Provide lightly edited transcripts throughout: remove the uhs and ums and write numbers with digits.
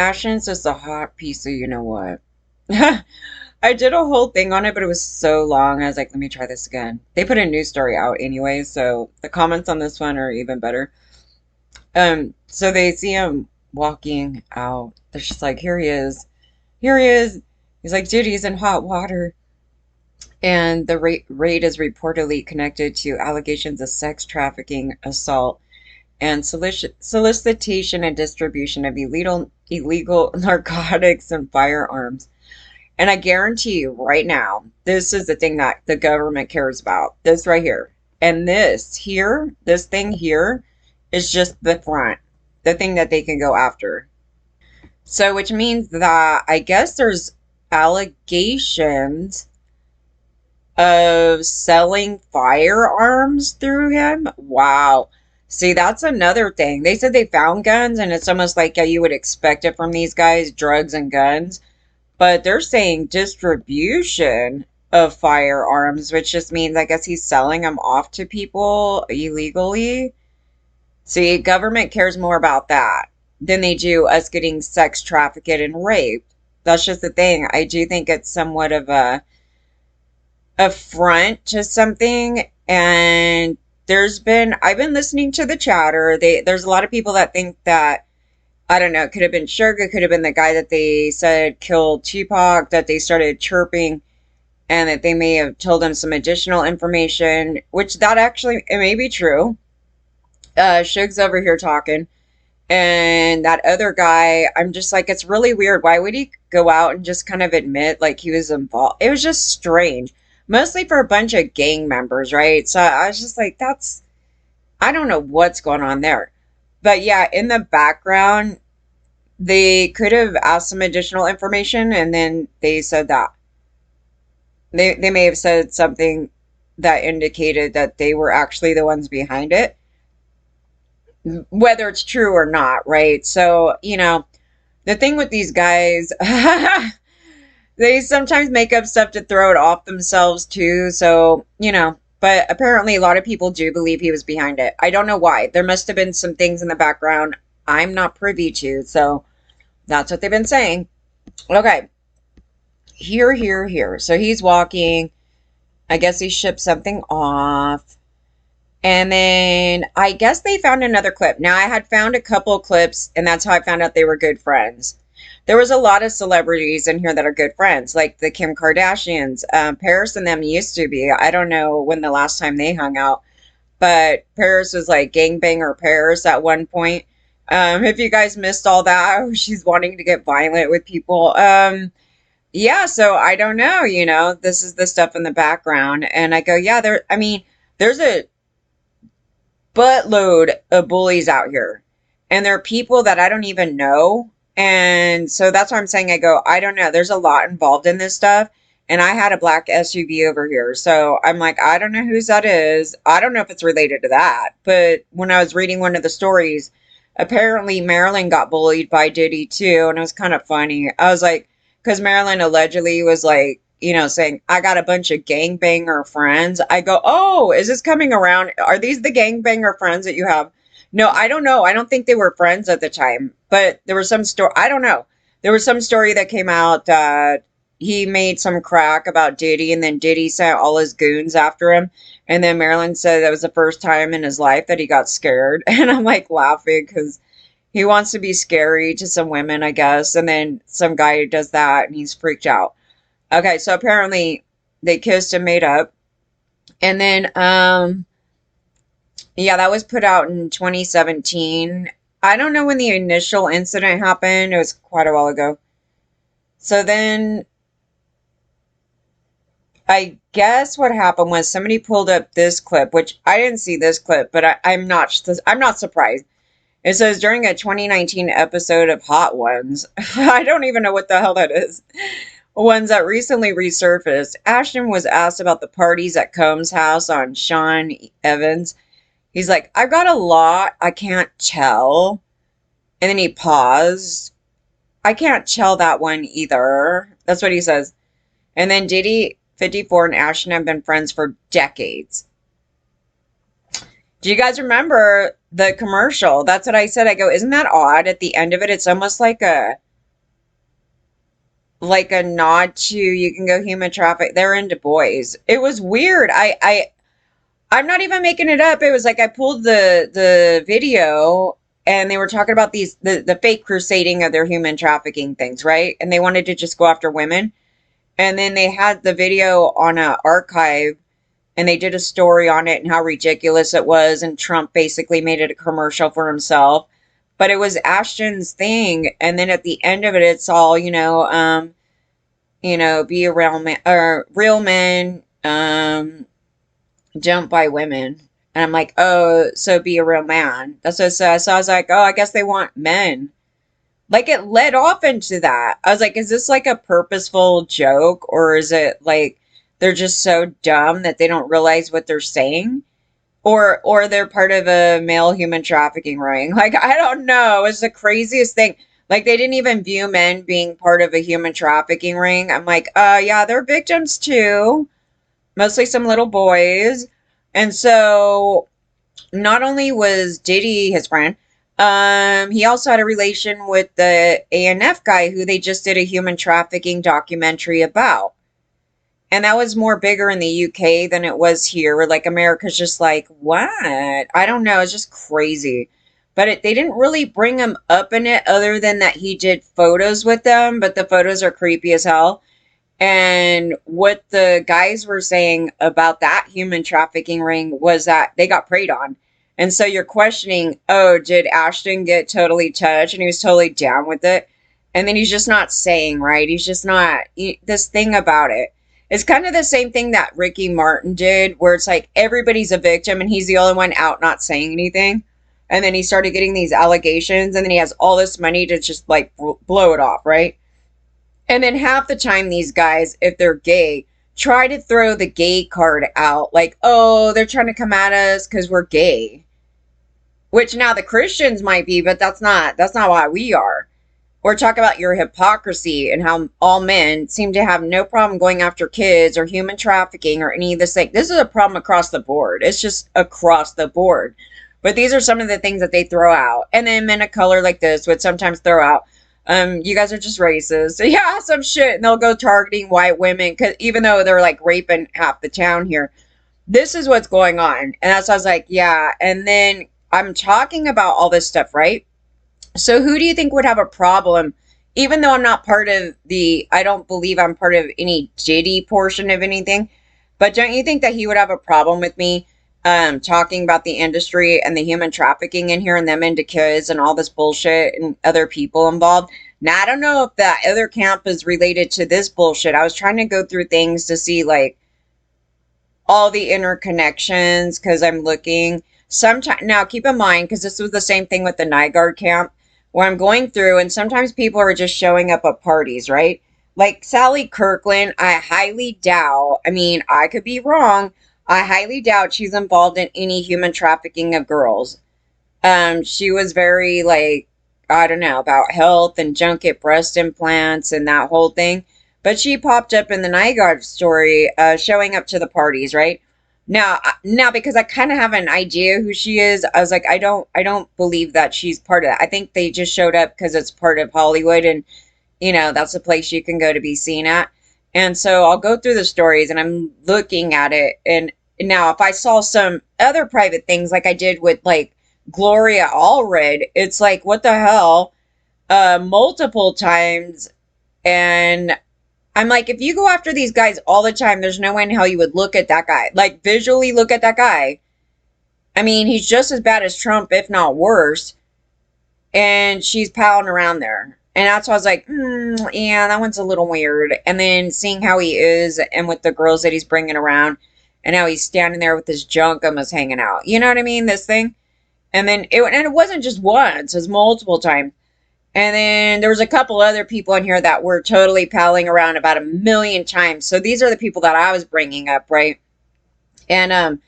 Ashton's just a hot piece of you know what. I did a whole thing on it, but it was so long. I was like, let me try this again. They put a news story out anyway, so the comments on this one are even better. So they see him walking out. They're just like, here he is. Here he is. He's like, dude, he's in hot water. And the raid is reportedly connected to allegations of sex trafficking, assault, and solicitation and distribution of illegal narcotics and firearms. And I guarantee you right now, this is the thing that the government cares about. This right here. And this here, this thing here is just the front, the thing that they can go after. So, which means that I guess there's allegations of selling firearms through him. Wow. See, that's another thing. They said they found guns, and it's almost like you would expect it from these guys, drugs and guns. But they're saying distribution of firearms, which just means I guess he's selling them off to people illegally. See, government cares more about that than they do us getting sex trafficked and raped. That's just the thing. I do think it's somewhat of a affront to something. And I've been listening to the chatter. There's a lot of people that think that, I don't know, it could have been Suge, it could have been the guy that they said killed Tupac, that they started chirping, and that they may have told him some additional information, which that actually, it may be true. Suge's over here talking, and that other guy, I'm just like, it's really weird. Why would he go out and just kind of admit like he was involved? It was just strange, mostly for a bunch of gang members, right? So I was just like, I don't know what's going on there. But yeah, in the background, they could have asked some additional information, and then they said that. They may have said something that indicated that they were actually the ones behind it, whether it's true or not, right? So, the thing with these guys, they sometimes make up stuff to throw it off themselves too. So, but apparently a lot of people do believe he was behind it. I don't know why. There must have been some things in the background I'm not privy to. So that's what they've been saying. Okay. Here. So he's walking. I guess he shipped something off. And then I guess they found another clip. Now, I had found a couple clips, and that's how I found out they were good friends. There was a lot of celebrities in here that are good friends, like the Kim Kardashians. Paris and them used to be. I don't know when the last time they hung out, but Paris was like gangbanger Paris at one point. If you guys missed all that, she's wanting to get violent with people. Yeah, so I don't know, this is the stuff in the background. And I go, yeah, there's a buttload of bullies out here. And there are people that I don't even know. And so that's why I'm saying, I go, I don't know. There's a lot involved in this stuff. And I had a black SUV over here. So I'm like, I don't know whose that is. I don't know if it's related to that. But when I was reading one of the stories, apparently Marilyn got bullied by Diddy too. And it was kind of funny. I was like, because Marilyn allegedly was like, saying, I got a bunch of gangbanger friends. I go, oh, is this coming around? Are these the gangbanger friends that you have? No, I don't know. I don't think they were friends at the time, but there was some story. I don't know. There was some story that came out that he made some crack about Diddy, and then Diddy sent all his goons after him. And then Marilyn said that was the first time in his life that he got scared. And I'm like laughing because he wants to be scary to some women, I guess. And then some guy does that and he's freaked out. Okay, so apparently they kissed and made up. And then, yeah, that was put out in 2017. I don't know when the initial incident happened. It was quite a while ago. So then I guess what happened was somebody pulled up this clip, which I didn't see this clip, but I'm not surprised. It says during a 2019 episode of Hot Ones, I don't even know what the hell that is. Ones that recently resurfaced, Ashton was asked about the parties at Combs' house on Sean Evans. He's like, I've got a lot I can't tell. And then he paused. I can't tell that one either. That's what he says. And then Diddy, 54, and Ashton have been friends for decades. Do you guys remember the commercial? That's what I said. I go, isn't that odd? At the end of it, it's almost like a like a nod to you can go human traffic. They're into boys. It was weird. I'm not even making it up. It was like I pulled the video and they were talking about the fake crusading of their human trafficking things, right? And they wanted to just go after women. And then they had the video on a archive and they did a story on it and how ridiculous it was, and Trump basically made it a commercial for himself. But it was Ashton's thing, and then at the end of it, it's all be a real man or real men, don't buy women. And I'm like, oh, so be a real man. That's what it says. So I was like, oh, I guess they want men. Like it led off into that. I was like, is this like a purposeful joke, or is it like they're just so dumb that they don't realize what they're saying? Or they're part of a male human trafficking ring. Like I don't know. It's the craziest thing. Like they didn't even view men being part of a human trafficking ring. I'm like, yeah, they're victims too. Mostly some little boys. And so not only was Diddy his friend, he also had a relation with the ANF guy who they just did a human trafficking documentary about. And that was more bigger in the UK than it was here. Like America's just like, what? I don't know. It's just crazy. But they didn't really bring him up in it other than that he did photos with them. But the photos are creepy as hell. And what the guys were saying about that human trafficking ring was that they got preyed on. And so you're questioning, oh, did Ashton get totally touched? And he was totally down with it. And then he's just not saying, right? He's just not, this thing about it. It's kind of the same thing that Ricky Martin did, where it's like everybody's a victim and he's the only one out not saying anything. And then he started getting these allegations, and then he has all this money to just like blow it off, right? And then half the time, these guys, if they're gay, try to throw the gay card out. Like, oh, they're trying to come at us because we're gay. Which now the Christians might be, but that's not why we are. Or talk about your hypocrisy and how all men seem to have no problem going after kids or human trafficking or any of this thing. This is a problem across the board. It's just across the board. But these are some of the things that they throw out. And then men of color like this would sometimes throw out, you guys are just racist. So yeah, some shit. And they'll go targeting white women, because even though they're like raping half the town here, this is what's going on. And that's why I was like, yeah. And then I'm talking about all this stuff, right? So who do you think would have a problem? Even though I'm not part of I don't believe I'm part of any Diddy portion of anything, but don't you think that he would have a problem with me talking about the industry and the human trafficking in here and them into kids and all this bullshit and other people involved? Now, I don't know if that other camp is related to this bullshit. I was trying to go through things to see like all the interconnections, because I'm looking. Sometimes, now keep in mind, because this was the same thing with the Nygaard camp, where I'm going through and sometimes people are just showing up at parties, right? Like Sally Kirkland, I highly doubt, I mean, I could be wrong, I highly doubt she's involved in any human trafficking of girls. She was very like, I don't know, about health and junket breast implants and that whole thing. But she popped up in the Nygaard story, showing up to the parties, right? Now, because I kind of have an idea who she is, I was like, I don't believe that she's part of that. I think they just showed up because it's part of Hollywood, and that's a place you can go to be seen at. And so I'll go through the stories, and I'm looking at it. And now, if I saw some other private things, like I did with like Gloria Allred, it's like, what the hell? Multiple times, and I'm like, if you go after these guys all the time, there's no way in hell you would look at that guy. Like, visually look at that guy. I mean, he's just as bad as Trump, if not worse. And she's palling around there. And that's why I was like, yeah, that one's a little weird. And then seeing how he is and with the girls that he's bringing around and how he's standing there with his junk almost hanging out. You know what I mean? This thing. And then, it wasn't just once, it was multiple times. And then there was a couple other people in here that were totally palling around about 1,000,000 times. So these are the people that I was bringing up, right? And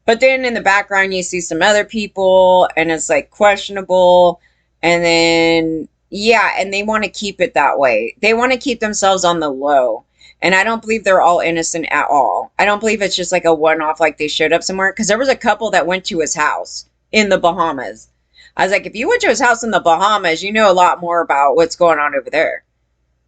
but then in the background you see some other people, and it's like questionable. And then yeah, and they want to keep it that way. They want to keep themselves on the low. And I don't believe they're all innocent at all. I don't believe it's just like a one-off, like they showed up somewhere. Because there was a couple that went to his house in the Bahamas. I was like, if you went to his house in the Bahamas, you know a lot more about what's going on over there.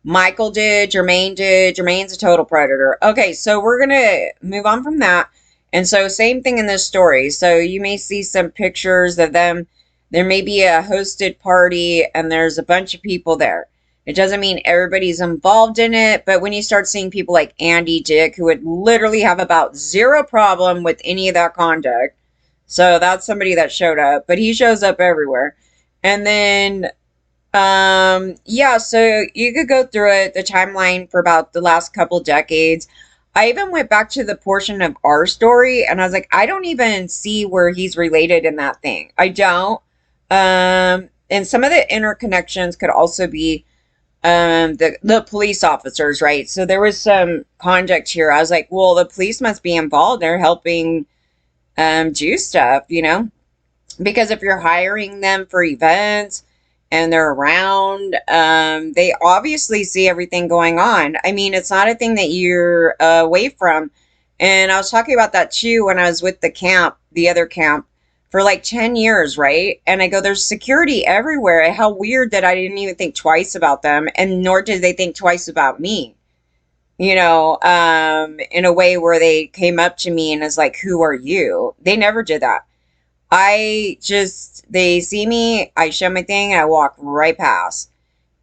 Michael did, Jermaine did. Jermaine's a total predator. Okay, so we're gonna move on from that. And so same thing in this story. So you may see some pictures of them. There may be a hosted party and there's a bunch of people there. It doesn't mean everybody's involved in it, but when you start seeing people like Andy Dick, who would literally have about zero problem with any of that conduct. So that's somebody that showed up, but he shows up everywhere. And then yeah, so you could go through it, the timeline for about the last couple decades. I even went back to the portion of our story and I was like, I don't even see where he's related in that thing. I don't. And some of the interconnections could also be the police officers, right? So there was some conduct here. I was like, well, the police must be involved. They're helping do stuff, you know? Because if you're hiring them for events and they're around, they obviously see everything going on. I mean, it's not a thing that you're away from. And I was talking about that too when I was with the camp, the other camp, for like 10 years, right? And I go, there's security everywhere. How weird that I didn't even think twice about them, and nor did they think twice about me. You know, in a way where they came up to me and was like, who are you? They never did that. They see me, I show my thing, and I walk right past.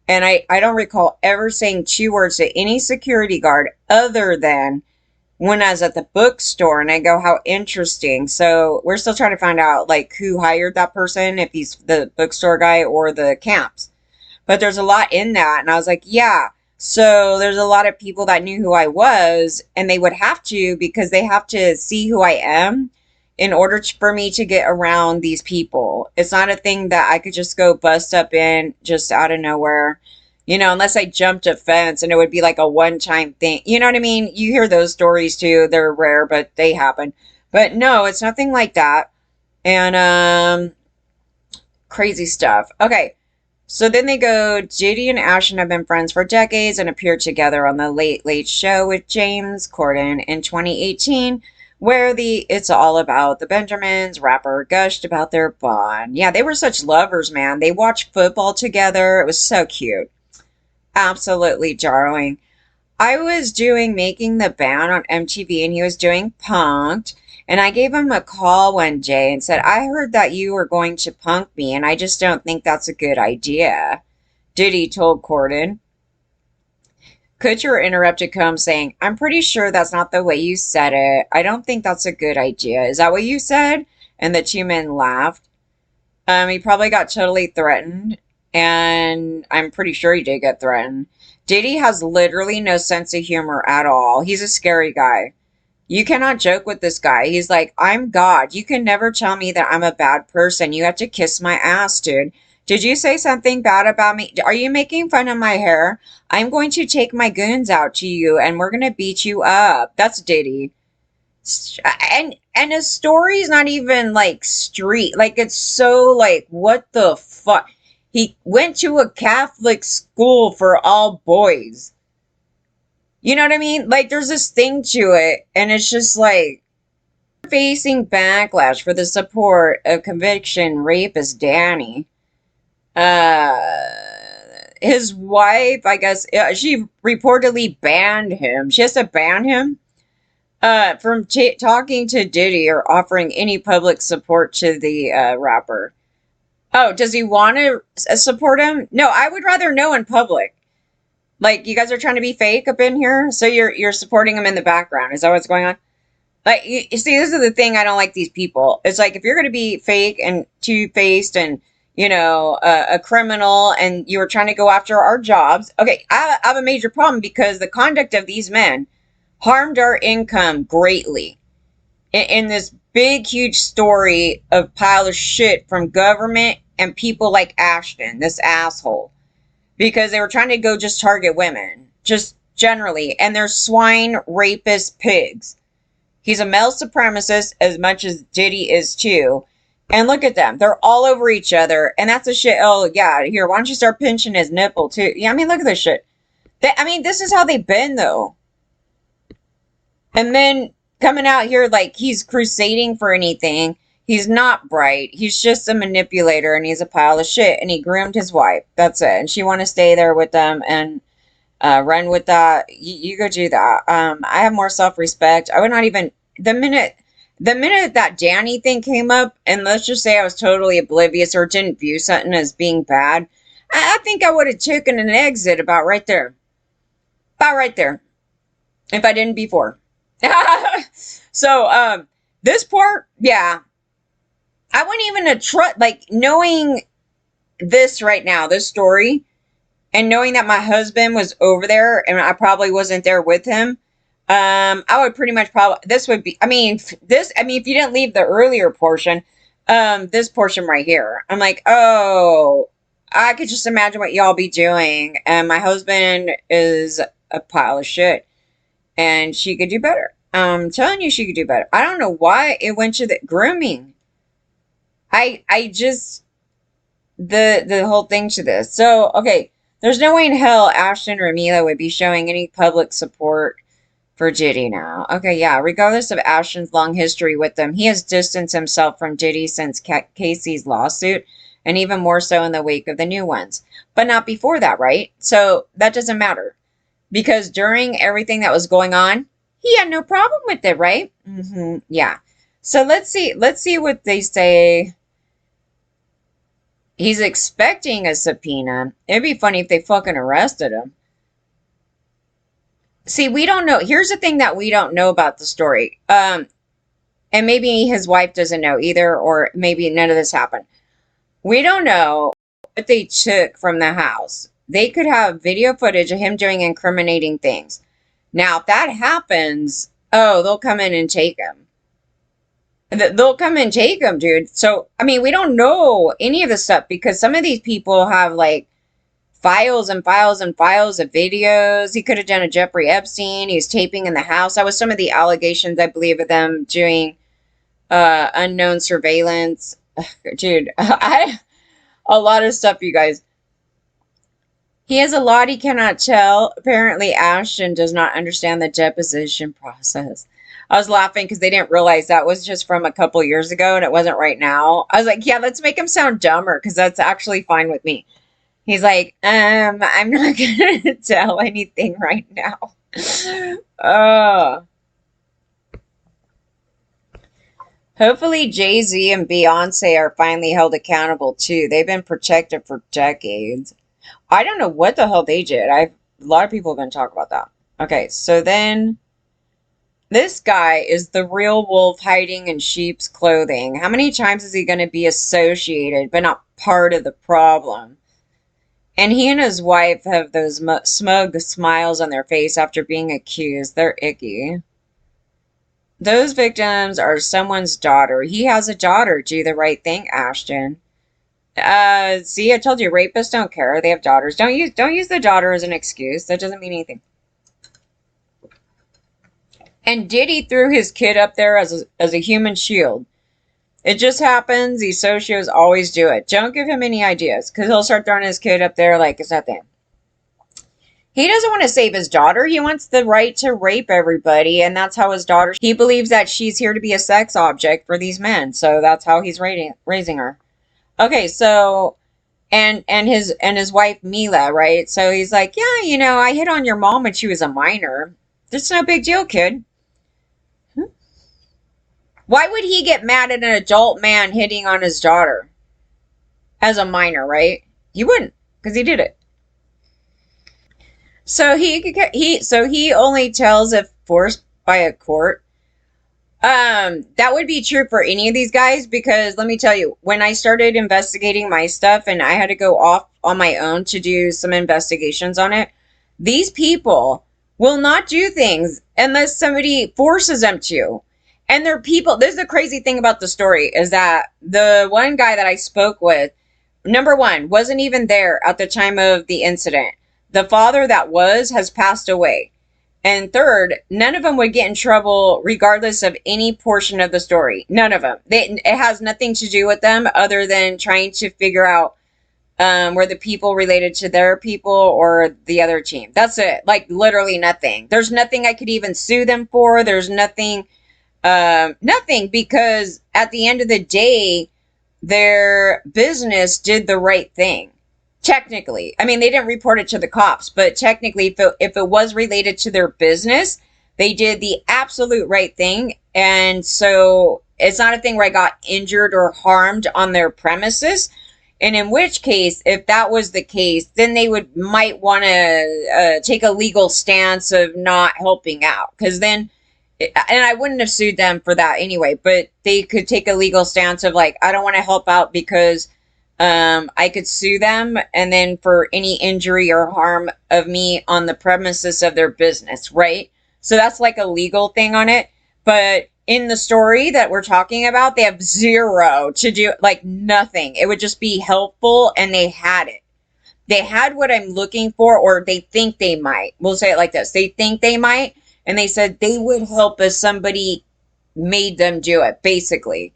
And I don't recall ever saying two words to any security guard other than when I was at the bookstore and I go, how interesting. So we're still trying to find out like who hired that person, if he's the bookstore guy or the camps. But there's a lot in that. And I was like, yeah. So there's a lot of people that knew who I was, and they would have to because they have to see who I am in order for me to get around these people. It's not a thing that I could just go bust up in just out of nowhere, you know, unless I jumped a fence and it would be like a one-time thing. You know what I mean? You hear those stories too. They're rare, but they happen. But no, it's nothing like that. And crazy stuff. Okay. So then they go, Diddy and Ashton have been friends for decades and appeared together on the Late Late Show with James Corden in 2018, where the It's All About the Benjamins rapper gushed about their bond. Yeah, they were such lovers, man. They watched football together. It was so cute. Absolutely darling. I was doing Making the Band on MTV and he was doing Punked. And I gave him a call one day and said, I heard that you were going to punk me and I just don't think that's a good idea. Diddy told Corden. Kutcher interrupted Combs saying, I'm pretty sure that's not the way you said it. I don't think that's a good idea. Is that what you said? And the two men laughed. He probably got totally threatened. And I'm pretty sure he did get threatened. Diddy has literally no sense of humor at all. He's a scary guy. You cannot joke with this guy. He's like, I'm God. You can never tell me that I'm a bad person. You have to kiss my ass, dude. Did you say something bad about me? Are you making fun of my hair? I'm going to take my goons out to you and we're going to beat you up. That's Diddy. And his story's not even like street. Like, it's so like, what the fuck? He went to a Catholic school for all boys. You know what I mean? Like, there's this thing to it, and it's just like facing backlash for the support of conviction rapist Danny. His wife, I guess, she reportedly banned him. She has to ban him from talking to Diddy or offering any public support to the rapper. Oh, does he want to support him? No, I would rather know in public. Like, you guys are trying to be fake up in here, so you're supporting them in the background. Is that what's going on? Like, you see, this is the thing I don't like these people. It's like, if you're going to be fake and two-faced and, you know, a criminal, and you were trying to go after our jobs. Okay, I have a major problem because the conduct of these men harmed our income greatly. In this big, huge story of pile of shit from government and people like Ashton, this asshole. Because they were trying to go just target women, just generally. And they're swine, rapist, pigs. He's a male supremacist as much as Diddy is too. And look at them. They're all over each other. And that's a shit. Oh, yeah. Here, why don't you start pinching his nipple too? Yeah, I mean, look at this shit. This is how they've been, though. And then coming out here like he's crusading for anything. He's not bright. He's just a manipulator and he's a pile of shit. And he groomed his wife. That's it. And she want to stay there with them. And Run with that. You go do that. I have more self-respect. I would not even the minute that Danny thing came up, and let's just say I was totally oblivious or didn't view something as being bad, I think I would have taken an exit about right there. About right there. If I didn't before. So, this part, yeah. I wouldn't even trust, like, knowing this right now, this story, and knowing that my husband was over there and I probably wasn't there with him, I would pretty much probably, this would be, if you didn't leave the earlier portion, this portion right here, I'm like, oh, I could just imagine what y'all be doing. And my husband is a pile of shit and she could do better. I'm telling you, she could do better. I don't know why it went to the grooming. I just, the whole thing to this. So, okay, there's no way in hell Ashton or Mila would be showing any public support for Diddy now. Okay, yeah, regardless of Ashton's long history with them, he has distanced himself from Diddy since Casey's lawsuit, and even more so in the wake of the new ones. But not before that, right? So that doesn't matter. Because during everything that was going on, he had no problem with it, right? Yeah. So let's see what they say. He's expecting a subpoena. It'd be funny if they fucking arrested him. See, we don't know. Here's the thing that we don't know about the story. And maybe his wife doesn't know either, or maybe none of this happened. We don't know what they took from the house. They could have video footage of him doing incriminating things. Now, if that happens, oh, they'll come in and take him. They'll come and take him, dude. So, we don't know any of this stuff because some of these people have like files and files and files of videos. He could have done a Jeffrey Epstein. He's taping in the house. That was some of the allegations, I believe, of them doing unknown surveillance. Dude, a lot of stuff, you guys. He has a lot he cannot tell. Apparently, Ashton does not understand the deposition process. I was laughing because they didn't realize that was just from a couple years ago and it wasn't right now. I was like, yeah, let's make him sound dumber because that's actually fine with me. He's like, I'm not going to tell anything right now. Hopefully Jay-Z and Beyonce are finally held accountable too. They've been protected for decades. I don't know what the hell they did. A lot of people have been talking about that. Okay, so then this guy is the real wolf hiding in sheep's clothing. How many times is he going to be associated but not part of the problem? And he and his wife have those smug smiles on their face after being accused. They're icky. Those victims are someone's daughter. He has a daughter. Do the right thing, Ashton. See, I told you, rapists don't care. They have daughters. Don't use the daughter as an excuse. That doesn't mean anything. And Diddy threw his kid up there as a human shield. It just happens. These socios always do it. Don't give him any ideas, because he'll start throwing his kid up there like it's nothing. He doesn't want to save his daughter. He wants the right to rape everybody, and that's how his daughter... He believes that she's here to be a sex object for these men, so that's how he's raising her. Okay, so... And his wife, Mila, right? So he's like, yeah, I hit on your mom when she was a minor. It's no big deal, kid. Why would he get mad at an adult man hitting on his daughter as a minor, right? He wouldn't, because he did it. So he only tells if forced by a court. That would be true for any of these guys, because let me tell you, when I started investigating my stuff and I had to go off on my own to do some investigations on it, these people will not do things unless somebody forces them to. And they're people, this is the crazy thing about the story, is that the one guy that I spoke with, number one, wasn't even there at the time of the incident. The father that has passed away. And third, none of them would get in trouble regardless of any portion of the story. None of them. It has nothing to do with them other than trying to figure out were the people related to their people or the other team. That's it. Like, literally nothing. There's nothing I could even sue them for. There's nothing... nothing, because at the end of the day, their business did the right thing. Technically, I mean, they didn't report it to the cops, but technically, if it was related to their business, they did the absolute right thing. And so it's not a thing where I got injured or harmed on their premises. And in which case, if that was the case, then they might want to take a legal stance of not helping out. Because then, and I wouldn't have sued them for that anyway, but they could take a legal stance of like, I don't want to help out because I could sue them, and then for any injury or harm of me on the premises of their business, right? So that's like a legal thing on it. But in the story that we're talking about, they have zero to do, like nothing. It would just be helpful, and they had it. They had what I'm looking for, or they think they might. We'll say it like this. They think they might, and they said they would help if somebody made them do it, basically.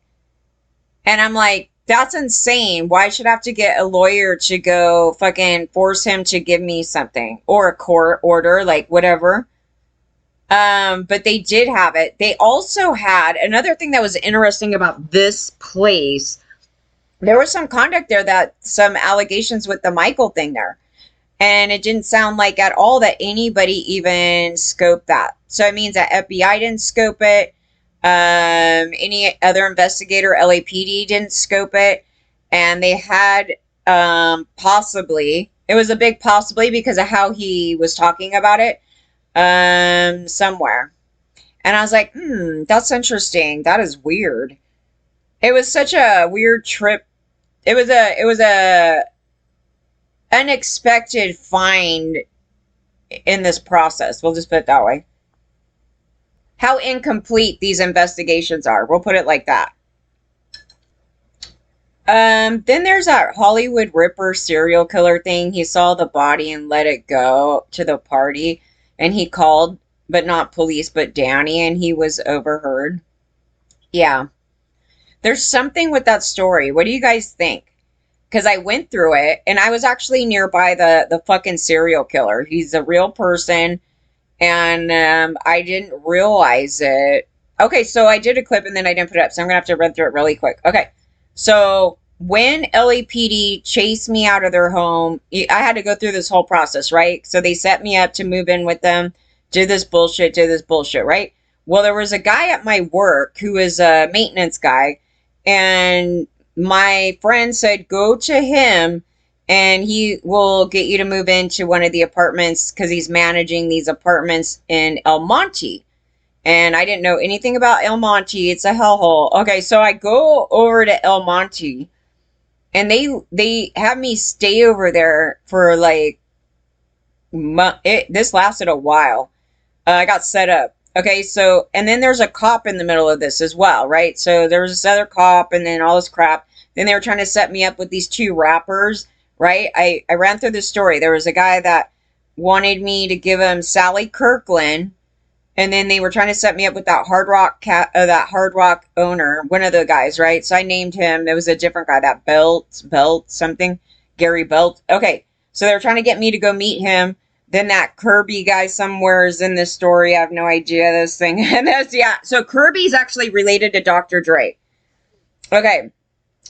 And I'm like, that's insane. Why should I have to get a lawyer to go fucking force him to give me something or a court order, like whatever? But they did have it. They also had another thing that was interesting about this place. There was some conduct there, that some allegations with the Michael thing there. And it didn't sound like at all that anybody even scoped that. So it means that FBI didn't scope it. Any other investigator, LAPD didn't scope it. And they had possibly, it was a big possibly because of how he was talking about it, somewhere. And I was like, that's interesting. That is weird. It was such a weird trip. It was a unexpected find in this process. We'll just put it that way. How incomplete these investigations are. We'll put it like that. Then there's that Hollywood Ripper serial killer thing. He saw the body and let it go to the party, and he called, but not police, but Danny, and he was overheard. Yeah. There's something with that story. What do you guys think? Because I went through it, and I was actually nearby the fucking serial killer. He's a real person, and I didn't realize it. Okay, so I did a clip, and then I didn't put it up, so I'm going to have to run through it really quick. Okay, so when LAPD chased me out of their home, I had to go through this whole process, right? So they set me up to move in with them, do this bullshit, right? Well, there was a guy at my work who is a maintenance guy, and my friend said, go to him and he will get you to move into one of the apartments because he's managing these apartments in El Monte. And I didn't know anything about El Monte. It's a hellhole. Okay, so I go over to El Monte, and they have me stay over there for like this lasted a while. I got set up. Okay, so, and then there's a cop in the middle of this as well, right? So there was this other cop, and then all this crap. Then they were trying to set me up with these two rappers, right? I ran through the story. There was a guy that wanted me to give him Sally Kirkland, and then they were trying to set me up with that that Hard Rock owner, one of the guys, right? So I named him. It was a different guy, that Belt something, Gary Belt. Okay, so they were trying to get me to go meet him. Then that Kirby guy somewhere is in this story. I have no idea this thing. And that's, yeah. So Kirby's actually related to Dr. Dre. Okay,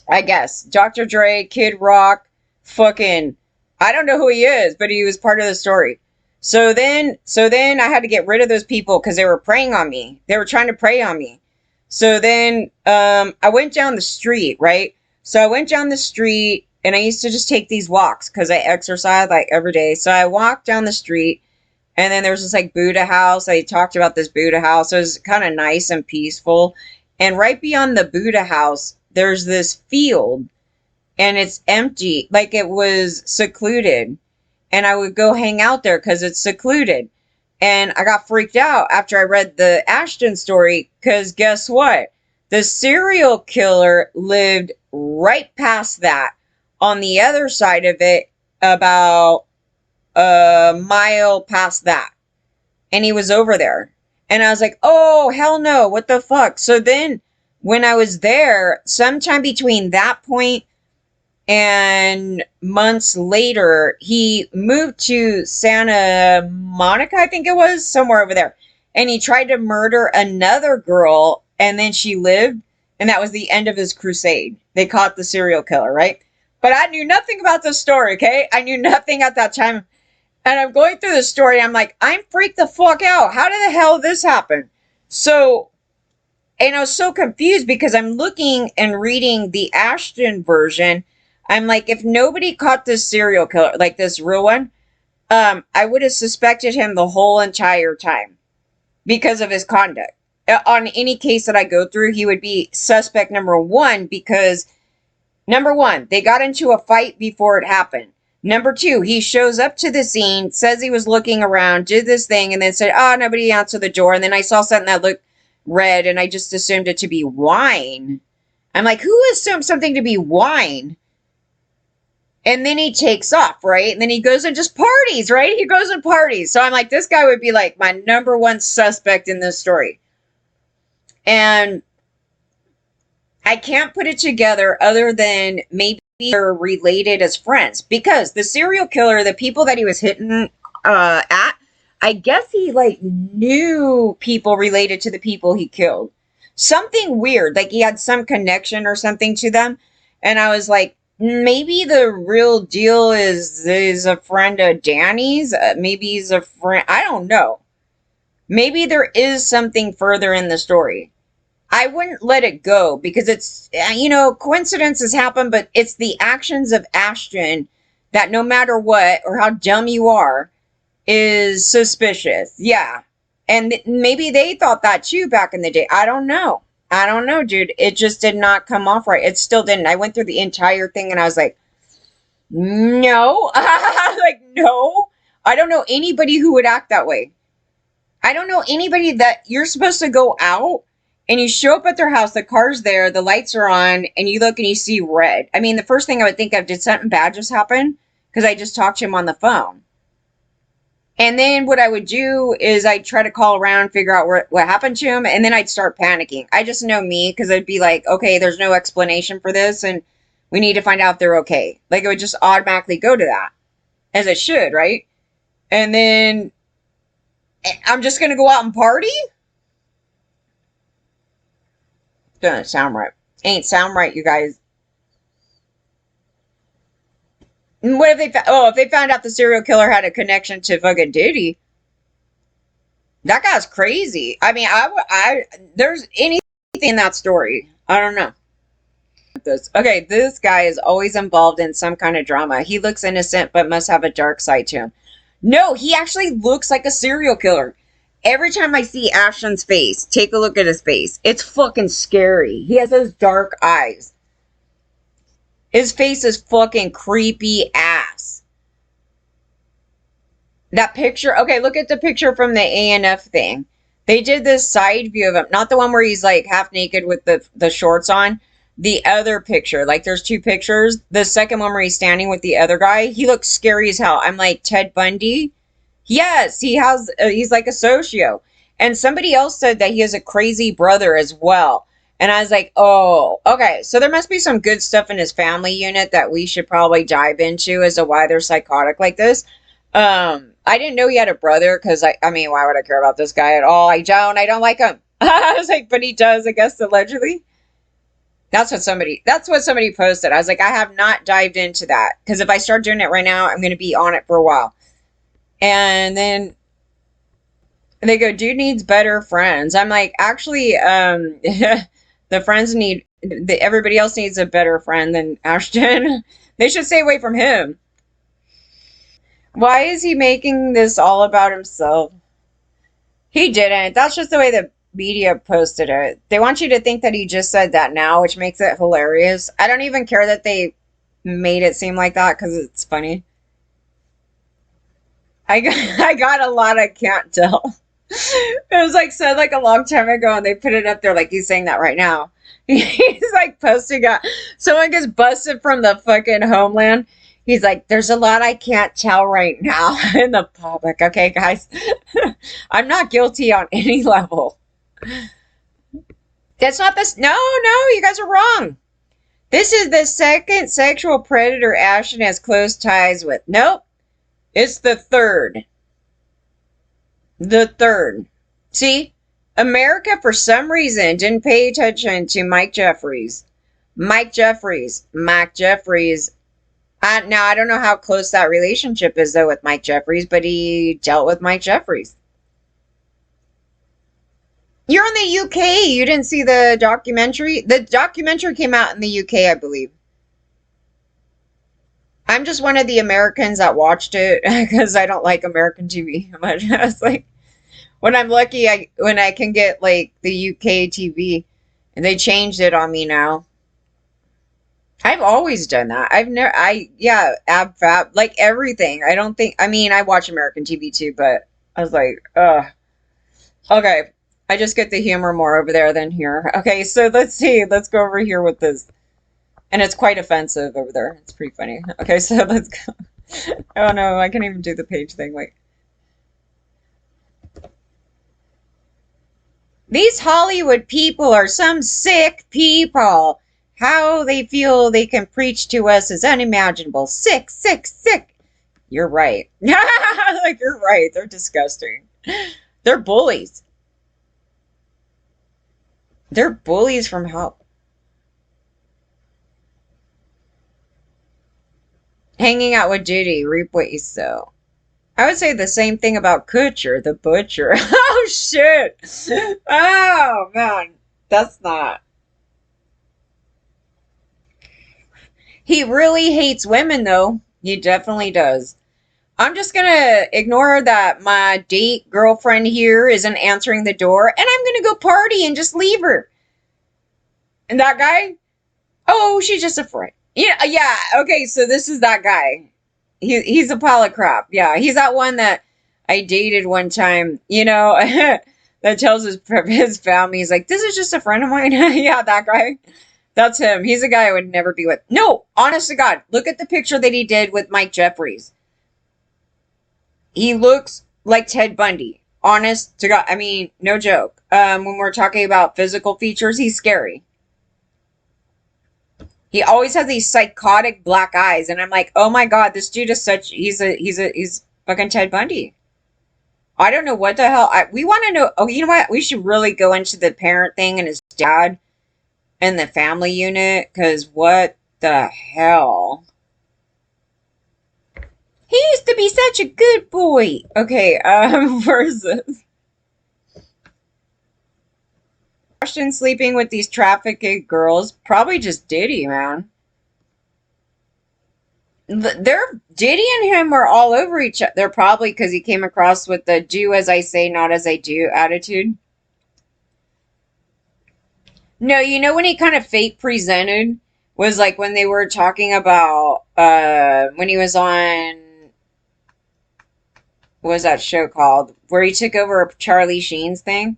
I guess Dr. Dre, Kid Rock, fucking, I don't know who he is, but he was part of the story. So then I had to get rid of those people because they were preying on me. They were trying to prey on me. So then I went down the street, right? So I went down the street, and I used to just take these walks because I exercise like every day. So I walked down the street, and then there was this like Buddha house. I talked about this Buddha house. It was kind of nice and peaceful. And right beyond the Buddha house, there's this field, and it's empty. Like it was secluded. And I would go hang out there because it's secluded. And I got freaked out after I read the Ashton story, because guess what? The serial killer lived right past that, on the other side of it, about a mile past that. And he was over there. And I was like, oh, hell no, what the fuck? So then when I was there, sometime between that point and months later, he moved to Santa Monica, I think it was, somewhere over there. And he tried to murder another girl, and then she lived. And that was the end of his crusade. They caught the serial killer, right? But I knew nothing about this story, okay? I knew nothing at that time. And I'm going through the story. I'm like, I'm freaked the fuck out. How did the hell this happen? So, and I was so confused because I'm looking and reading the Ashton version. I'm like, if nobody caught this serial killer, like this real one, I would have suspected him the whole entire time because of his conduct. On any case that I go through, he would be suspect number one because, number one, they got into a fight before it happened. Number two, he shows up to the scene, says he was looking around, did this thing, and then said, oh, nobody answered the door. And then I saw something that looked red, and I just assumed it to be wine. I'm like, who assumed something to be wine? And then he takes off, right? And then he goes and just parties, right? He goes and parties. So I'm like, this guy would be like my number one suspect in this story. And I can't put it together other than maybe they're related as friends. Because the serial killer, the people that he was hitting at, I guess he like knew people related to the people he killed. Something weird, like he had some connection or something to them. And I was like, maybe the real deal is a friend of Danny's. Maybe he's a friend. I don't know. Maybe there is something further in the story. I wouldn't let it go because it's, coincidences happen, but it's the actions of Ashton that no matter what or how dumb you are is suspicious. Yeah. And maybe they thought that too back in the day. I don't know. I don't know, dude. It just did not come off right. It still didn't. I went through the entire thing and I was like, no. Like, no. I don't know anybody who would act that way. I don't know anybody that you're supposed to go out and you show up at their house, the car's there, the lights are on, and you look and you see red. I mean, the first thing I would think of, did something bad just happen? Because I just talked to him on the phone. And then what I would do is I'd try to call around, figure out what happened to him, and then I'd start panicking. I just know me, because I'd be like, okay, there's no explanation for this, and we need to find out if they're okay. Like, it would just automatically go to that, as it should, right? And then I'm just going to go out and party? Doesn't sound right. Ain't sound right, you guys. What if they found out the serial killer had a connection to fucking Diddy? That guy's crazy. I mean, there's anything in that story. I don't know. Okay, this guy is always involved in some kind of drama. He looks innocent, but must have a dark side to him. No, he actually looks like a serial killer. Every time I see Ashton's face, take a look at his face. It's fucking scary. He has those dark eyes. His face is fucking creepy ass. That picture, okay, look at the picture from the ANF thing. They did this side view of him, not the one where he's like half naked with the shorts on. The other picture, like there's two pictures. The second one where he's standing with the other guy, he looks scary as hell. I'm like, Ted Bundy? Yes, he's like a socio. And somebody else said that he has a crazy brother as well. And I was like, oh, okay. So there must be some good stuff in his family unit that we should probably dive into as to why they're psychotic like this. I didn't know he had a brother because I mean, why would I care about this guy at all? I don't like him. I was like, but he does, I guess, allegedly. That's what somebody posted. I was like, I have not dived into that because if I start doing it right now, I'm going to be on it for a while. And then they go, dude needs better friends. I'm like, actually, the friends everybody else needs a better friend than Ashton. They should stay away from him. Why is he making this all about himself? He didn't. That's just the way the media posted it. They want you to think that he just said that now, which makes it hilarious. I don't even care that they made it seem like that because it's funny. I got a lot of can't tell. It was like said like a long time ago and they put it up there like he's saying that right now. He's like posting up. Someone gets busted from the fucking homeland. He's like, there's a lot I can't tell right now in the public. Okay, guys. I'm not guilty on any level. That's not this. No, you guys are wrong. This is the second sexual predator Ashton has close ties with. Nope. It's the third. The third. See? America, for some reason, didn't pay attention to Mike Jeffries. Mike Jeffries Now I don't know how close that relationship is though with Mike Jeffries, but he dealt with Mike Jeffries. You're in the UK. You didn't see the documentary? The documentary came out in the UK, I believe. I'm just one of the Americans that watched it because I don't like American TV much. I was like, when I'm lucky, when I can get like the UK TV, and they changed it on me now. I've always done that. I've never, yeah, ab fab, like everything. I don't think, I mean, I watch American TV too, but I was like, ugh. Okay. I just get the humor more over there than here. Okay, so let's see. Let's go over here with this. And it's quite offensive over there. It's pretty funny. Okay, so let's go. Oh no, I can't even do the page thing. Wait. These Hollywood people are some sick people. How they feel they can preach to us is unimaginable. Sick, sick, sick. You're right. Like, you're right. They're disgusting. They're bullies. They're bullies from hell. Hanging out with Diddy, reap what you sow. I would say the same thing about Kutcher, the butcher. Oh shit. Oh man. That's not. He really hates women though. He definitely does. I'm just gonna ignore that my date girlfriend here isn't answering the door, and I'm gonna go party and just leave her. And that guy, oh, she's just a friend. Yeah, yeah. Okay, so this is that guy. He's a pile of crap. Yeah, he's that one that I dated one time. That tells his family, he's like, this is just a friend of mine. Yeah, that guy. That's him. He's a guy I would never be with. No, honest to God, look at the picture that he did with Mike Jeffries. He looks like Ted Bundy. Honest to God. I mean, no joke. When we're talking about physical features, he's scary. He always has these psychotic black eyes, and I'm like, oh my God, this dude is such. He's fucking Ted Bundy. I don't know what the hell. We want to know. Oh, you know what? We should really go into the parent thing and his dad and the family unit, because what the hell? He used to be such a good boy. Okay, versus Ashton sleeping with these trafficked girls. Probably just Diddy, man. Diddy and him are all over each other. They're probably because he came across with the do as I say, not as I do attitude. No, when he kind of fake presented was like when they were talking about when he was on, what was that show called? Where he took over Charlie Sheen's thing.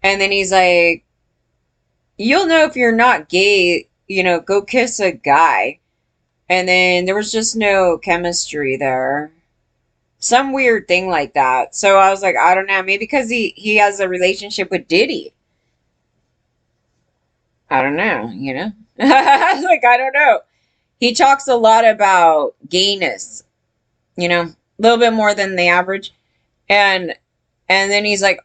And then he's like, you'll know if you're not gay, go kiss a guy. And then there was just no chemistry there. Some weird thing like that. So I was like, I don't know. Maybe because he has a relationship with Diddy. I don't know. Like, I don't know. He talks a lot about gayness, a little bit more than the average. And then he's like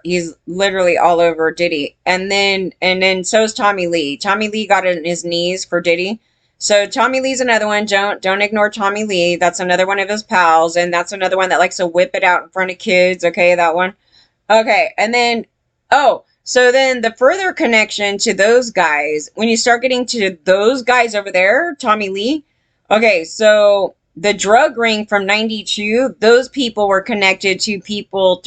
he's literally all over Diddy. And then so is Tommy Lee. Tommy Lee got in his knees for Diddy. So Tommy Lee's another one. Don't ignore Tommy Lee. That's another one of his pals. And that's another one that likes to whip it out in front of kids. Okay, that one. Okay, and then, so then the further connection to those guys, when you start getting to those guys over there, Tommy Lee. Okay, so the drug ring from 92, those people were connected to people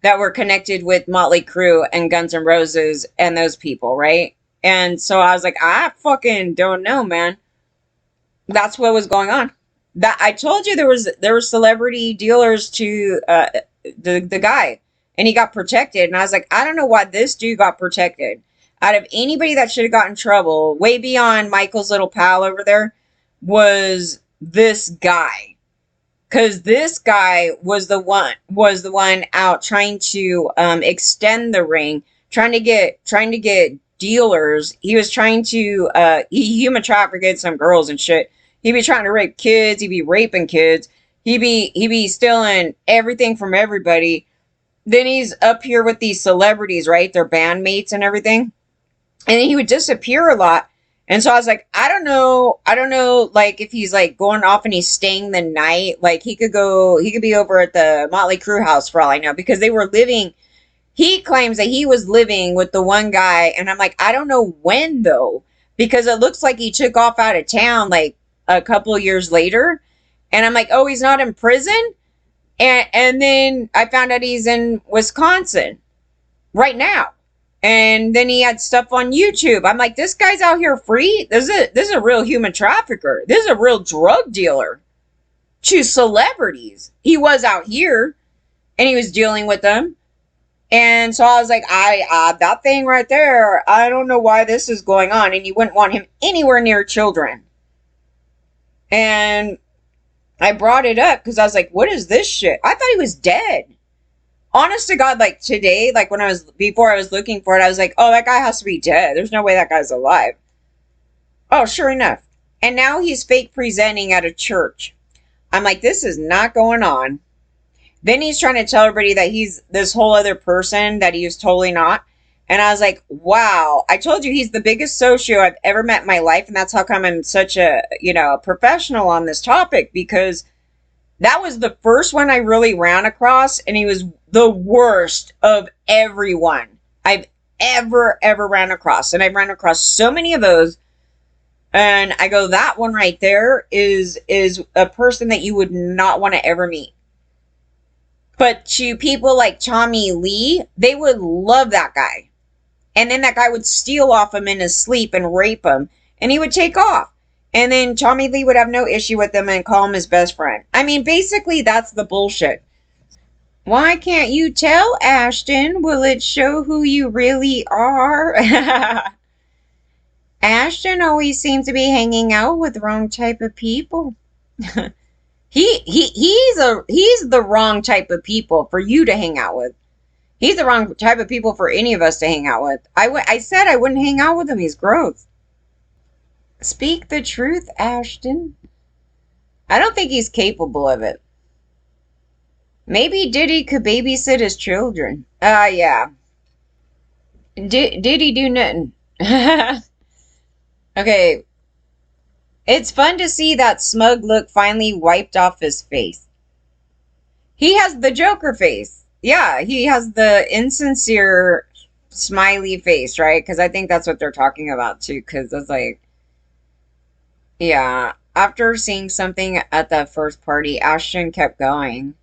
that were connected with Motley Crue and Guns N' Roses and those people, right? And so I was like, I fucking don't know, man. That's what was going on. That I told you there were celebrity dealers to the guy, and he got protected. And I was like, I don't know why this dude got protected. Out of anybody that should have got in trouble, way beyond Michael's little pal over there, was this guy. Because this guy was the one out trying to extend the ring, trying to get dealers. He was trying to he human trafficked some girls and shit. He'd be trying to rape kids. He'd be raping kids. He'd be stealing everything from everybody. Then he's up here with these celebrities, right? They're bandmates and everything. And then he would disappear a lot. And so I was like, I don't know, like if he's like going off and he's staying the night, like he could be over at the Motley Crue house for all I know, because they were living, he claims that he was living with the one guy. And I'm like, I don't know when though, because it looks like he took off out of town like a couple of years later. And I'm like, oh, he's not in prison. And then I found out he's in Wisconsin right now. And then he had stuff on YouTube. I'm like, this guy's out here free. This is a real human trafficker. This is a real drug dealer to celebrities. He was out here and he was dealing with them. And so I was like, that thing right there, I don't know why this is going on. And you wouldn't want him anywhere near children. And I brought it up because I was like, what is this shit? I thought he was dead. Honest to God, like today, like before I was looking for it, I was like, oh, that guy has to be dead. There's no way that guy's alive. Oh, sure enough. And now he's fake presenting at a church. I'm like, this is not going on. Then he's trying to tell everybody that he's this whole other person that he is totally not. And I was like, wow, I told you he's the biggest socio I've ever met in my life. And that's how come I'm such a, a professional on this topic, because that was the first one I really ran across, and he was the worst of everyone I've ever ran across. And I've run across so many of those. And I go, that one right there is a person that you would not want to ever meet. But to people like Tommy Lee, they would love that guy. And then that guy would steal off him in his sleep and rape him, and he would take off. And then Tommy Lee would have no issue with him and call him his best friend. I mean, basically, that's the bullshit. Why can't you tell, Ashton? Will it show who you really are? Ashton always seems to be hanging out with the wrong type of people. He's the wrong type of people for you to hang out with. He's the wrong type of people for any of us to hang out with. I said I wouldn't hang out with him. He's gross. Speak the truth, Ashton. I don't think he's capable of it. Maybe Diddy could babysit his children. Yeah. Diddy do nothing. Okay. It's fun to see that smug look finally wiped off his face. He has the Joker face. Yeah, he has the insincere smiley face, right? Because I think that's what they're talking about too. Because it's like, yeah, after seeing something at the first party, Ashton kept going.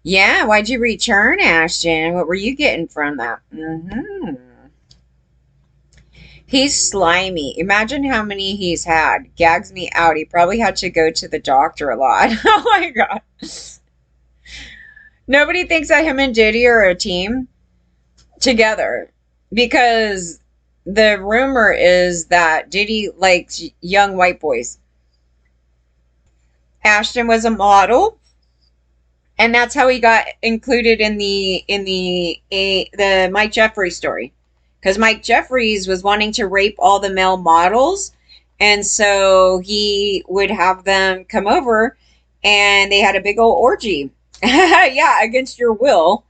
Yeah, why'd you return, Ashton? What were you getting from that? He's slimy. Imagine how many he's had. Gags me out. He probably had to go to the doctor a lot. Oh my God. Nobody thinks that him and Diddy are a team together, because the rumor is that Diddy likes young white boys. Ashton was a model, and that's how he got included in the Mike Jeffries story, because Mike Jeffries was wanting to rape all the male models, and so he would have them come over, and they had a big old orgy. Yeah, against your will.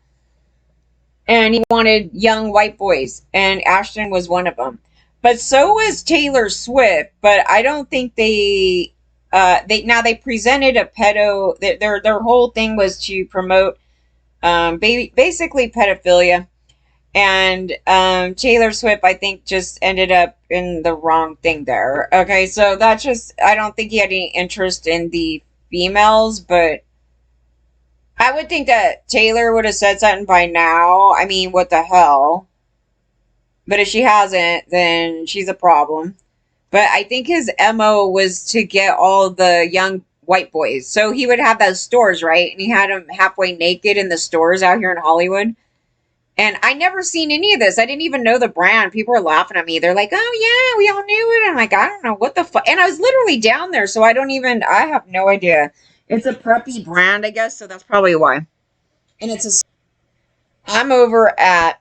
And he wanted young white boys, and Ashton was one of them. But so was Taylor Swift. But I don't think they presented a pedo. Their whole thing was to promote basically pedophilia. And Taylor Swift, I think, just ended up in the wrong thing there. Okay, so that's just, I don't think he had any interest in the females, but I would think that Taylor would have said something by now. I mean, what the hell? But if she hasn't, then she's a problem. But I think his MO was to get all the young white boys. So he would have those stores, right? And he had them halfway naked in the stores out here in Hollywood. And I never seen any of this. I didn't even know the brand. People were laughing at me. They're like, oh yeah, we all knew it. I'm like, I don't know what the fuck. And I was literally down there, so I have no idea. It's a preppy brand, I guess, so that's probably why. And I'm over at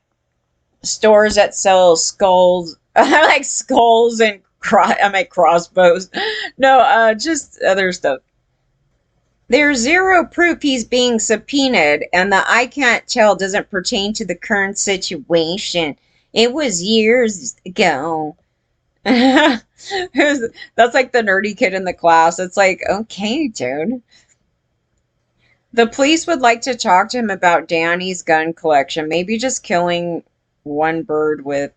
stores that sell skulls. I like skulls and crossbows. No, just other stuff. There's zero proof he's being subpoenaed, and the I can't tell doesn't pertain to the current situation. It was years ago. That's like the nerdy kid in the class. It's like, okay, dude. The police would like to talk to him about Danny's gun collection. Maybe just killing one bird with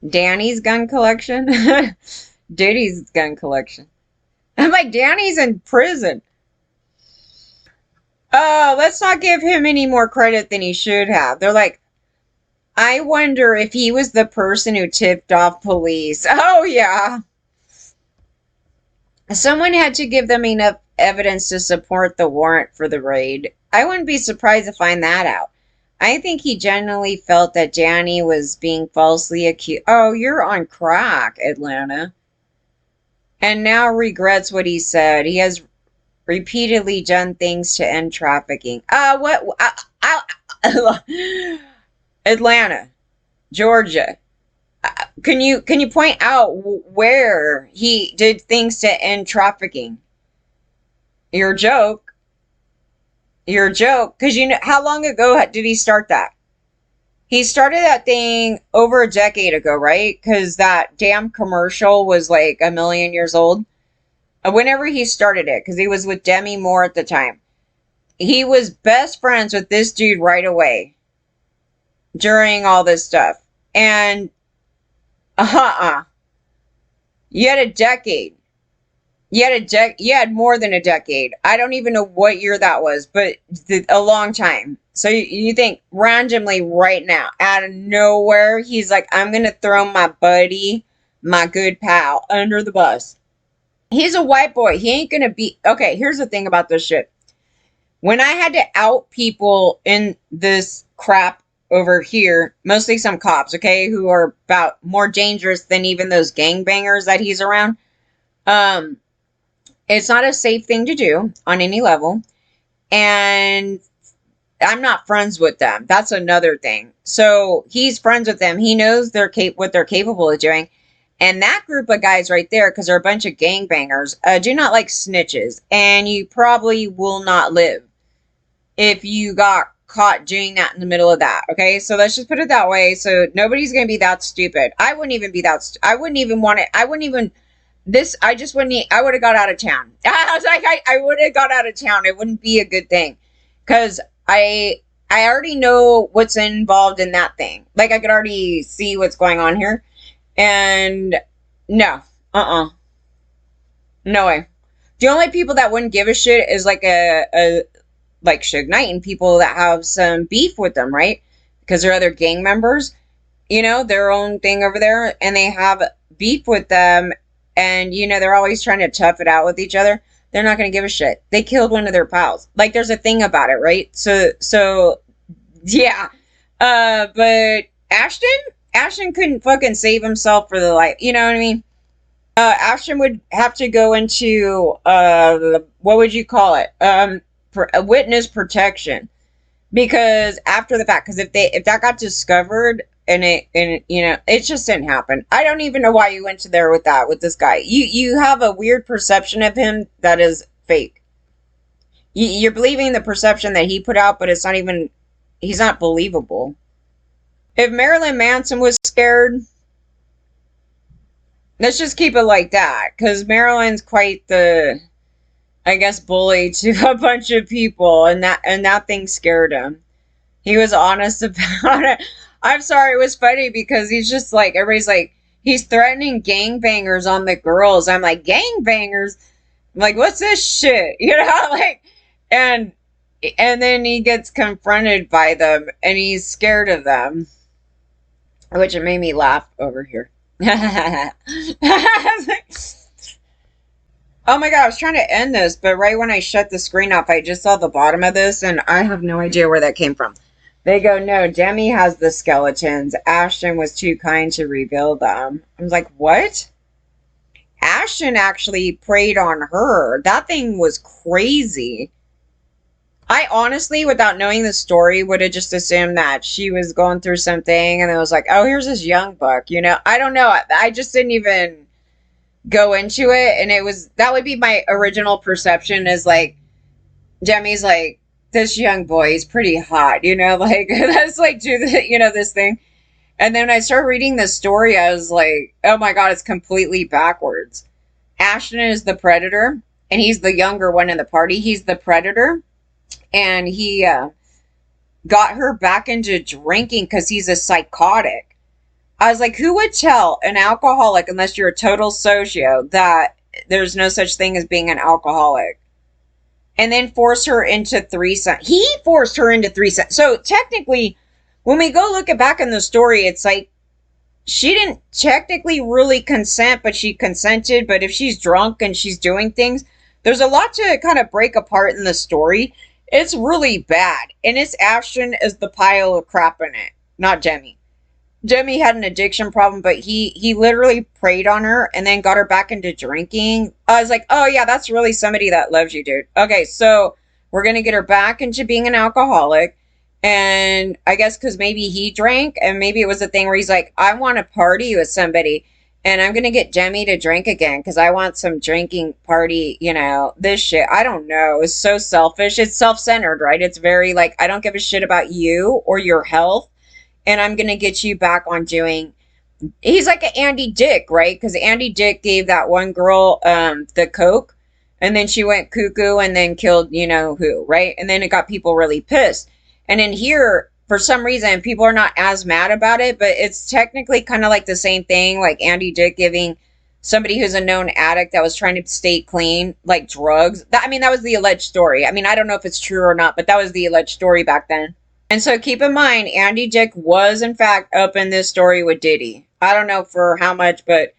Danny's gun collection. Diddy's gun collection. I'm like, Danny's in prison. Oh, let's not give him any more credit than he should have. They're like, I wonder if he was the person who tipped off police. Oh, yeah. Someone had to give them enough evidence to support the warrant for the raid. I wouldn't be surprised to find that out. I think he genuinely felt that Danny was being falsely accused. Oh, you're on crack, Atlanta. And now regrets what he said. He has repeatedly done things to end trafficking. What? Atlanta, Georgia. Can you point out where he did things to end trafficking? Your joke. Your joke. Because you know, how long ago did he start that? He started that thing over a decade ago, right? Because that damn commercial was like 1,000,000 years old. Whenever he started it, because he was with Demi Moore at the time. He was best friends with this dude right away during all this stuff. And, you had a decade. You had more than a decade. I don't even know what year that was, but a long time. So you think randomly right now, out of nowhere, he's like, I'm going to throw my buddy, my good pal, under the bus. He's a white boy. He ain't going to be... Okay, here's the thing about this shit. When I had to out people in this crap over here, mostly some cops, okay, who are about more dangerous than even those gangbangers that he's around, it's not a safe thing to do on any level. And I'm not friends with them. That's another thing. So he's friends with them. He knows what they're capable of doing. And that group of guys right there, because they're a bunch of gangbangers, do not like snitches. And you probably will not live if you got caught doing that in the middle of that. Okay, so let's just put it that way. So nobody's going to be that stupid. I wouldn't even be that. I wouldn't even want it. I wouldn't even. I just wouldn't. I would have got out of town. I was like, I would have got out of town. It wouldn't be a good thing. Because I already know what's involved in that thing. Like, I could already see what's going on here. And no. No way. The only people that wouldn't give a shit is like like Suge Knight and people that have some beef with them, right? Because they're other gang members, you know, their own thing over there, and they have beef with them, and, you know, they're always trying to tough it out with each other. They're not going to give a shit. They killed one of their pals. Like, there's a thing about it, right? So, yeah. But Ashton couldn't fucking save himself for the life. You know what I mean? Ashton would have to go into, what would you call it? Witness protection, because after the fact, because if that got discovered and you know, it just didn't happen. I don't even know why you went to there with this guy. You have a weird perception of him that is fake. You're believing the perception that he put out, but it's not even. He's not believable. If Marilyn Manson was scared, let's just keep it like that, because Marilyn's quite the, I guess, bully to a bunch of people, and that thing scared him. He was honest about it. I'm sorry, it was funny because he's just like, everybody's like, he's threatening gangbangers on the girls. I'm like, gangbangers? I'm like, what's this shit? You know, like, and then he gets confronted by them, and he's scared of them, which it made me laugh over here. Oh my god, I was trying to end this, but right when I shut the screen off, I just saw the bottom of this, and I have no idea where that came from. They go, no, Demi has the skeletons. Ashton was too kind to reveal them. I was like, what? Ashton actually preyed on her. That thing was crazy. I honestly, without knowing the story, would have just assumed that she was going through something, and it was like, oh, here's this young buck, you know? I don't know. I just didn't even go into it, and that would be my original perception, is like, Demi's like, this young boy, he's pretty hot, you know, like, let's like do the, you know, this thing. And then when I started reading this story, I was like, oh my God, it's completely backwards. Ashton is the predator, and he's the younger one in the party. He's the predator, and he got her back into drinking because he's a psychotic. I was like, who would tell an alcoholic, unless you're a total socio, that there's no such thing as being an alcoholic? And then force her into threesome. He forced her into threesome. So technically, when we go look at back in the story, it's like she didn't technically really consent, but she consented. But if she's drunk and she's doing things, there's a lot to kind of break apart in the story. It's really bad. And it's Ashton as the pile of crap in it, not Jemmy. Jemmy had an addiction problem, but he literally preyed on her and then got her back into drinking. I was like, oh yeah, that's really somebody that loves you, dude. Okay, so we're gonna get her back into being an alcoholic. And I guess because maybe he drank, and maybe it was a thing where he's like, I want to party with somebody, and I'm gonna get Jemmy to drink again because I want some drinking party, this shit. I don't know. It's so selfish. It's self-centered, right? It's very like, I don't give a shit about you or your health, and I'm going to get you back on doing. He's like an Andy Dick, right? Because Andy Dick gave that one girl the coke, and then she went cuckoo and then killed you know who, right? And then it got people really pissed. And in here, for some reason, people are not as mad about it, but it's technically kind of like the same thing, like Andy Dick giving somebody who's a known addict that was trying to stay clean, like drugs. That was the alleged story. I don't know if it's true or not, but that was the alleged story back then. And so keep in mind, Andy Dick was in fact up in this story with Diddy. I don't know for how much, but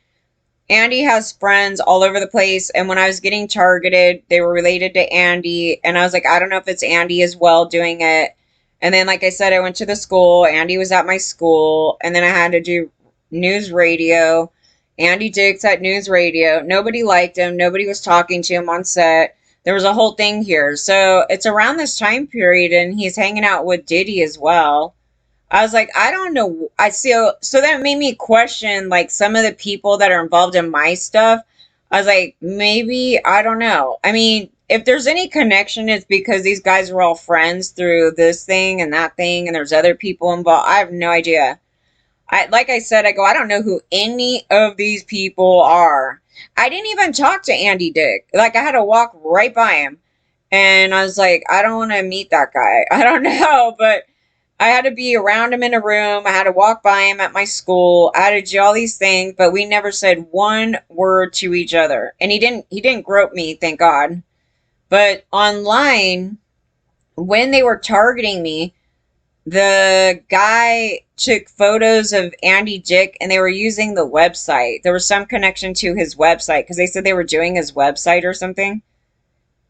Andy has friends all over the place. And when I was getting targeted, they were related to Andy. And I was like, I don't know if it's Andy as well doing it. And then, like I said, I went to the school. Andy was at my school. And then I had to do news radio. Andy Dick's at news radio. Nobody liked him. Nobody was talking to him on set. There was a whole thing here. So it's around this time period, and he's hanging out with Diddy as well. I was like, I don't know. So that made me question like some of the people that are involved in my stuff. I was like, maybe, I don't know. If there's any connection, it's because these guys were all friends through this thing and that thing, and there's other people involved. I have no idea. Like I said, I don't know who any of these people are. I didn't even talk to Andy Dick. Like, I had to walk right by him. And I was like, I don't want to meet that guy. I don't know, but I had to be around him in a room. I had to walk by him at my school. I had to do all these things, but we never said one word to each other. And he didn't grope me, thank God. But online, when they were targeting me, the guy took photos of Andy Dick, and they were using the website. There was some connection to his website because they said they were doing his website or something.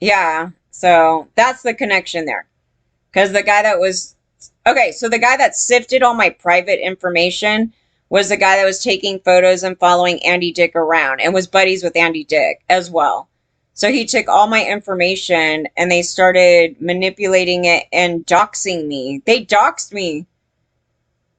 Yeah, so that's the connection there. Because the guy that was... Okay, so the guy that sifted all my private information was the guy that was taking photos and following Andy Dick around and was buddies with Andy Dick as well. So he took all my information and they started manipulating it and doxing me. They doxed me.